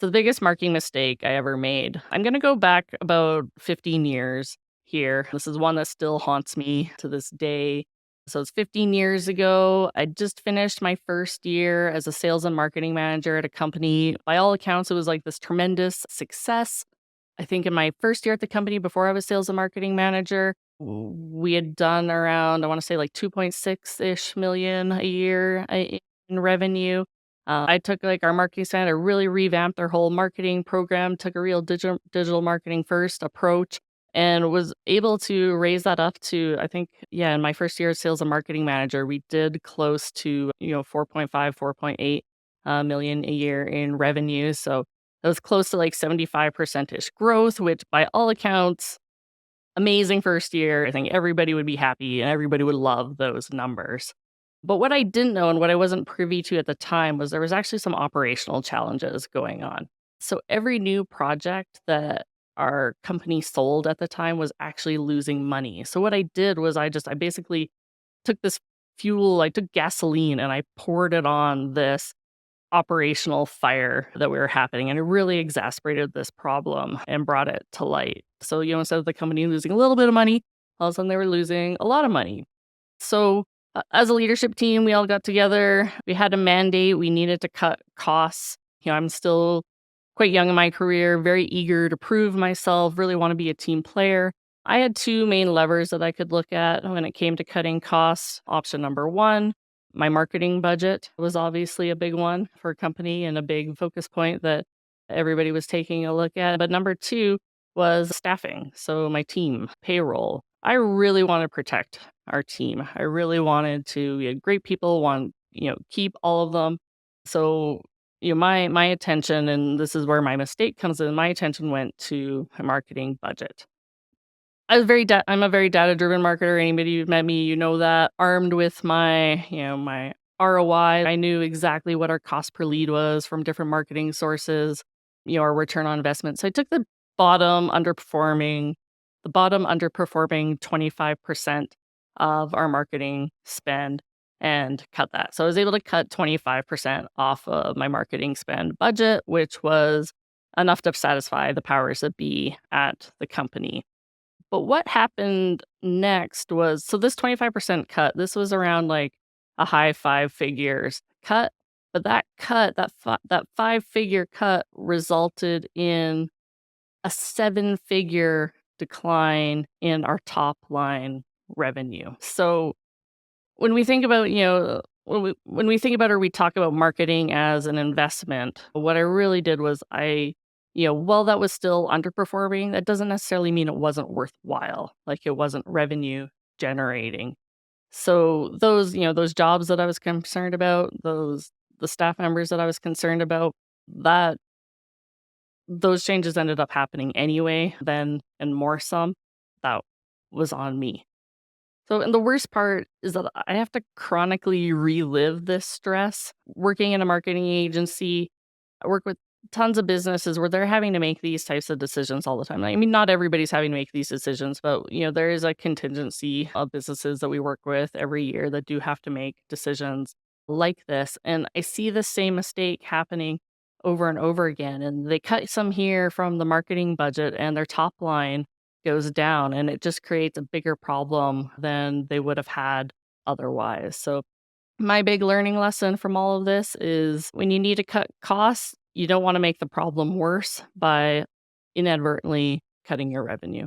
So the biggest marketing mistake I ever made, I'm going to go back about 15 years here. This is one that still haunts me to this day. So it's 15 years ago. I just finished my first year as a sales and marketing manager at a company. By all accounts, it was like this tremendous success. I think in my first year at the company before I was sales and marketing manager, we had done around, I want to say like 2.6 ish million a year in revenue. I took like our marketing center, really revamped their whole marketing program, took a real digital marketing first approach, and was able to raise that up to, I think, yeah, in my first year as sales and marketing manager, we did close to, 4.5, 4.8 million a year in revenue. So that was close to like 75% ish growth, which by all accounts, amazing first year. I think everybody would be happy and everybody would love those numbers. But what I didn't know and what I wasn't privy to at the time was there was actually some operational challenges going on. So every new project that our company sold at the time was actually losing money. So what I did was I basically took this fuel, I took gasoline and I poured it on this operational fire that we were happening, and it really exacerbated this problem and brought it to light. So, instead of the company losing a little bit of money, all of a sudden they were losing a lot of money. So, as a leadership team, we all got together. We had a mandate. We needed to cut costs. I'm still quite young in my career, very eager to prove myself, really want to be a team player. I had two main levers that I could look at when it came to cutting costs. Option number one, my marketing budget was obviously a big one for a company and a big focus point that everybody was taking a look at. But number two was staffing. So my team, payroll. I really want to protect our team. I really wanted to, we had great people, want, keep all of them. So, my attention, and this is where my mistake comes in, my attention went to my marketing budget. I'm a very data-driven marketer. Anybody who's met me, you know that. Armed with my ROI, I knew exactly what our cost per lead was from different marketing sources, our return on investment. So I took bottom underperforming, the bottom underperforming 25% of our marketing spend and cut that. So I was able to cut 25% off of my marketing spend budget, which was enough to satisfy the powers that be at the company. But what happened next was, so this 25% cut, this was around like a high five figures cut, but that five-figure cut resulted in a seven-figure decline in our top line revenue. So when we think about, when we think about or we talk about marketing as an investment, what I really did was while that was still underperforming, that doesn't necessarily mean it wasn't worthwhile, like it wasn't revenue generating. So those jobs that I was concerned about, the staff members that I was concerned about, that those changes ended up happening anyway, then and more some. That was on me. So, and the worst part is that I have to chronically relive this stress. Working in a marketing agency, I work with tons of businesses where they're having to make these types of decisions all the time. I mean, not everybody's having to make these decisions, but there is a contingency of businesses that we work with every year that do have to make decisions like this. And I see the same mistake happening over and over again. And they cut some here from the marketing budget and their top line goes down, and it just creates a bigger problem than they would have had otherwise. So my big learning lesson from all of this is when you need to cut costs, you don't want to make the problem worse by inadvertently cutting your revenue.